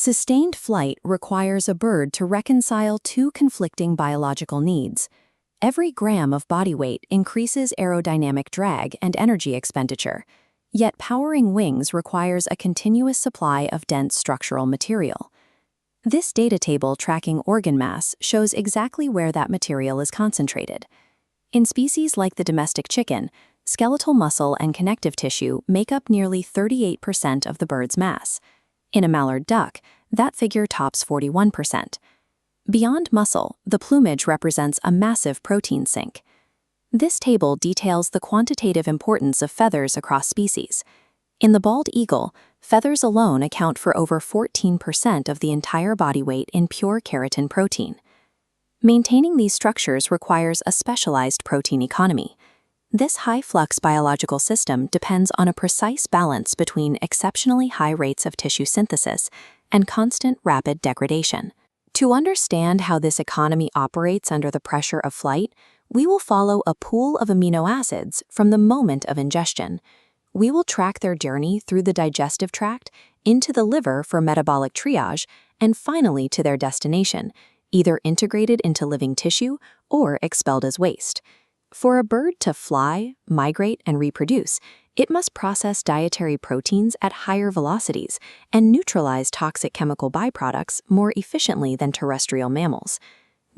Sustained flight requires a bird to reconcile two conflicting biological needs. Every gram of body weight increases aerodynamic drag and energy expenditure, yet powering wings requires a continuous supply of dense structural material. This data table tracking organ mass shows exactly where that material is concentrated. In species like the domestic chicken, skeletal muscle and connective tissue make up nearly 38% of the bird's mass. In a mallard duck, that figure tops 41%. Beyond muscle, the plumage represents a massive protein sink. This table details the quantitative importance of feathers across species. In the bald eagle, feathers alone account for over 14% of the entire body weight in pure keratin protein. Maintaining these structures requires a specialized protein economy. This high-flux biological system depends on a precise balance between exceptionally high rates of tissue synthesis and constant rapid degradation. To understand how this economy operates under the pressure of flight, we will follow a pool of amino acids from the moment of ingestion. We will track their journey through the digestive tract, into the liver for metabolic triage, and finally to their destination, either integrated into living tissue or expelled as waste. For a bird to fly, migrate, and reproduce, it must process dietary proteins at higher velocities and neutralize toxic chemical byproducts more efficiently than terrestrial mammals.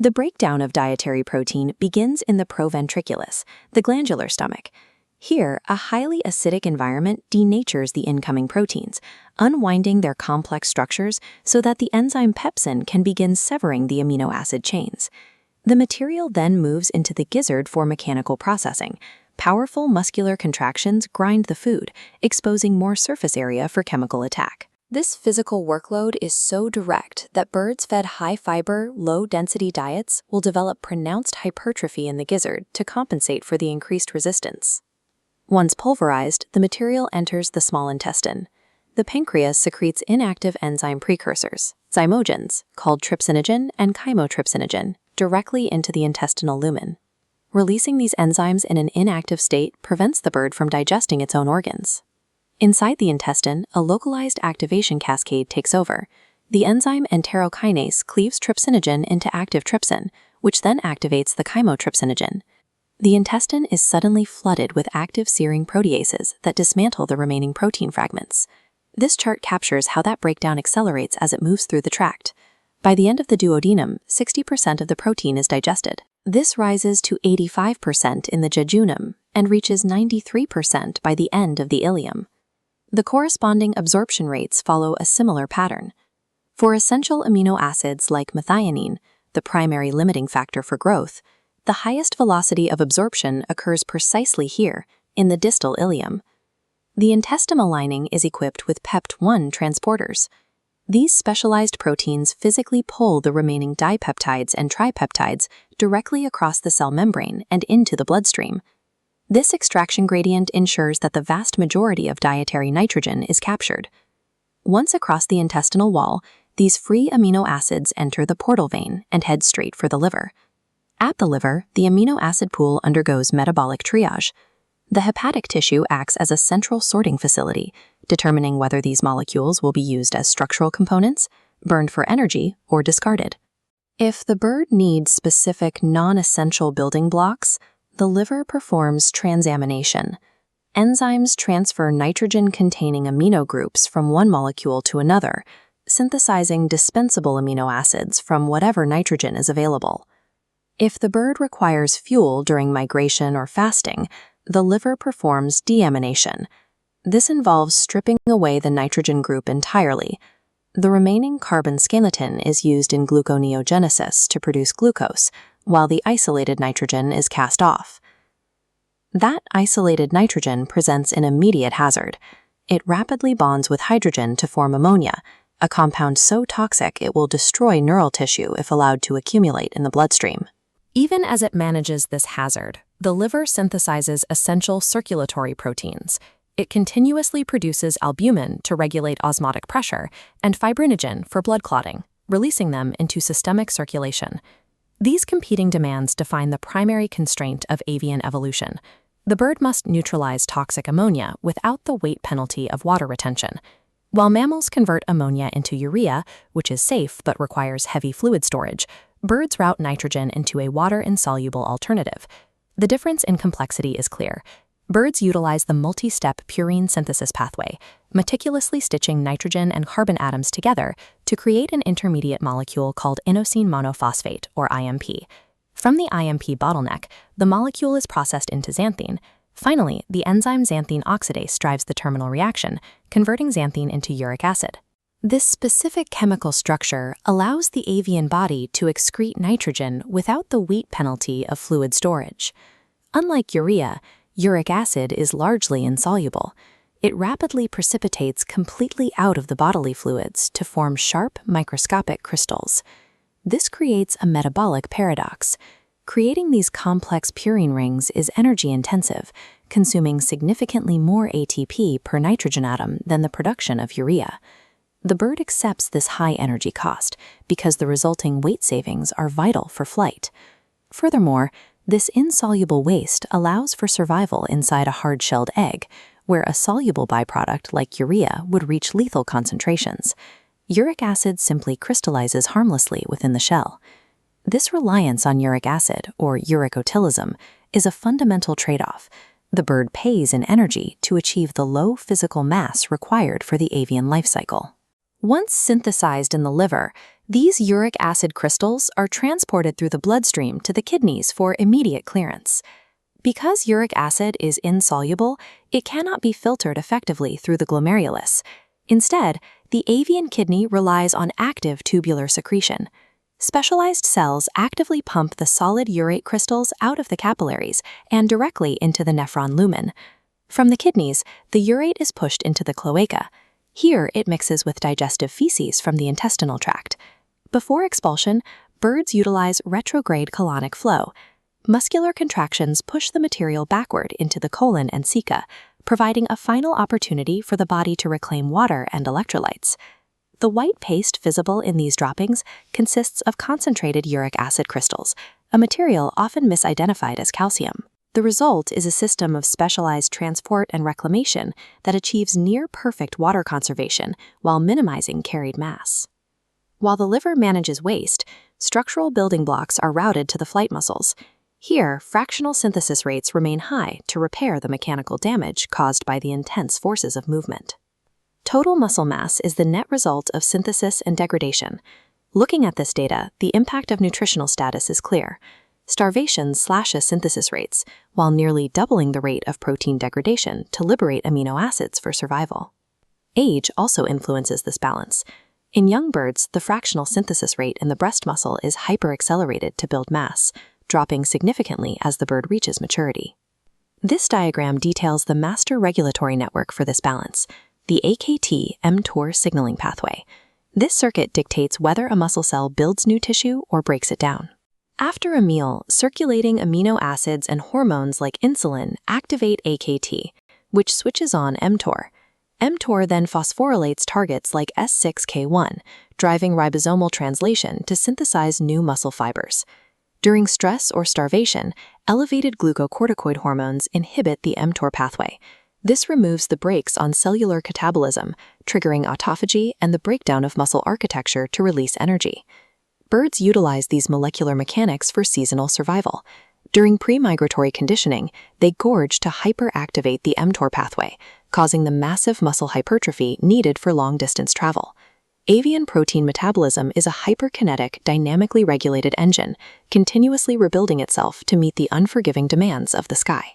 The breakdown of dietary protein begins in the proventriculus, the glandular stomach. Here, a highly acidic environment denatures the incoming proteins, unwinding their complex structures so that the enzyme pepsin can begin severing the amino acid chains. The material then moves into the gizzard for mechanical processing. Powerful muscular contractions grind the food, exposing more surface area for chemical attack. This physical workload is so direct that birds fed high-fiber, low-density diets will develop pronounced hypertrophy in the gizzard to compensate for the increased resistance. Once pulverized, the material enters the small intestine. The pancreas secretes inactive enzyme precursors, zymogens, called trypsinogen and chymotrypsinogen, directly into the intestinal lumen. Releasing these enzymes in an inactive state prevents the bird from digesting its own organs. Inside the intestine, a localized activation cascade takes over. The enzyme enterokinase cleaves trypsinogen into active trypsin, which then activates the chymotrypsinogen. The intestine is suddenly flooded with active serine proteases that dismantle the remaining protein fragments. This chart captures how that breakdown accelerates as it moves through the tract. By the end of the duodenum, 60% of the protein is digested. This rises to 85% in the jejunum and reaches 93% by the end of the ileum. The corresponding absorption rates follow a similar pattern. For essential amino acids like methionine, the primary limiting factor for growth, the highest velocity of absorption occurs precisely here, in the distal ileum. The intestinal lining is equipped with PEPT1 transporters. These specialized proteins physically pull the remaining dipeptides and tripeptides directly across the cell membrane and into the bloodstream. This extraction gradient ensures that the vast majority of dietary nitrogen is captured. Once across the intestinal wall, these free amino acids enter the portal vein and head straight for the liver. At the liver, the amino acid pool undergoes metabolic triage. The hepatic tissue acts as a central sorting facility, determining whether these molecules will be used as structural components, burned for energy, or discarded. If the bird needs specific non-essential building blocks, the liver performs transamination. Enzymes transfer nitrogen-containing amino groups from one molecule to another, synthesizing dispensable amino acids from whatever nitrogen is available. If the bird requires fuel during migration or fasting, the liver performs deamination. This involves stripping away the nitrogen group entirely. The remaining carbon skeleton is used in gluconeogenesis to produce glucose, while the isolated nitrogen is cast off. That isolated nitrogen presents an immediate hazard. It rapidly bonds with hydrogen to form ammonia, a compound so toxic it will destroy neural tissue if allowed to accumulate in the bloodstream. Even as it manages this hazard, the liver synthesizes essential circulatory proteins. It continuously produces albumin to regulate osmotic pressure and fibrinogen for blood clotting, releasing them into systemic circulation. These competing demands define the primary constraint of avian evolution. The bird must neutralize toxic ammonia without the weight penalty of water retention. While mammals convert ammonia into urea, which is safe but requires heavy fluid storage, birds route nitrogen into a water-insoluble alternative. The difference in complexity is clear. Birds utilize the multi-step purine synthesis pathway, meticulously stitching nitrogen and carbon atoms together to create an intermediate molecule called inosine monophosphate, or IMP. From the IMP bottleneck, the molecule is processed into xanthine. Finally, the enzyme xanthine oxidase drives the terminal reaction, converting xanthine into uric acid. This specific chemical structure allows the avian body to excrete nitrogen without the weight penalty of fluid storage. Unlike urea, uric acid is largely insoluble. It rapidly precipitates completely out of the bodily fluids to form sharp, microscopic crystals. This creates a metabolic paradox. Creating these complex purine rings is energy-intensive, consuming significantly more ATP per nitrogen atom than the production of urea. The bird accepts this high energy cost because the resulting weight savings are vital for flight. Furthermore, this insoluble waste allows for survival inside a hard-shelled egg, where a soluble byproduct like urea would reach lethal concentrations. Uric acid simply crystallizes harmlessly within the shell. This reliance on uric acid, or uricotelic, is a fundamental trade-off. The bird pays in energy to achieve the low physical mass required for the avian life cycle. Once synthesized in the liver, these uric acid crystals are transported through the bloodstream to the kidneys for immediate clearance. Because uric acid is insoluble, it cannot be filtered effectively through the glomerulus. Instead, the avian kidney relies on active tubular secretion. Specialized cells actively pump the solid urate crystals out of the capillaries and directly into the nephron lumen. From the kidneys, the urate is pushed into the cloaca. Here, it mixes with digestive feces from the intestinal tract. Before expulsion, birds utilize retrograde colonic flow. Muscular contractions push the material backward into the colon and ceca, providing a final opportunity for the body to reclaim water and electrolytes. The white paste visible in these droppings consists of concentrated uric acid crystals, a material often misidentified as calcium. The result is a system of specialized transport and reclamation that achieves near-perfect water conservation while minimizing carried mass. While the liver manages waste, structural building blocks are routed to the flight muscles. Here, fractional synthesis rates remain high to repair the mechanical damage caused by the intense forces of movement. Total muscle mass is the net result of synthesis and degradation. Looking at this data, the impact of nutritional status is clear. Starvation slashes synthesis rates, while nearly doubling the rate of protein degradation to liberate amino acids for survival. Age also influences this balance. In young birds, the fractional synthesis rate in the breast muscle is hyperaccelerated to build mass, dropping significantly as the bird reaches maturity. This diagram details the master regulatory network for this balance, the AKT-mTOR signaling pathway. This circuit dictates whether a muscle cell builds new tissue or breaks it down. After a meal, circulating amino acids and hormones like insulin activate AKT, which switches on mTOR. mTOR then phosphorylates targets like S6K1, driving ribosomal translation to synthesize new muscle fibers. During stress or starvation, elevated glucocorticoid hormones inhibit the mTOR pathway. This removes the brakes on cellular catabolism, triggering autophagy and the breakdown of muscle architecture to release energy. Birds utilize these molecular mechanics for seasonal survival. During pre-migratory conditioning, they gorge to hyperactivate the mTOR pathway, causing the massive muscle hypertrophy needed for long-distance travel. Avian protein metabolism is a hyperkinetic, dynamically regulated engine, continuously rebuilding itself to meet the unforgiving demands of the sky.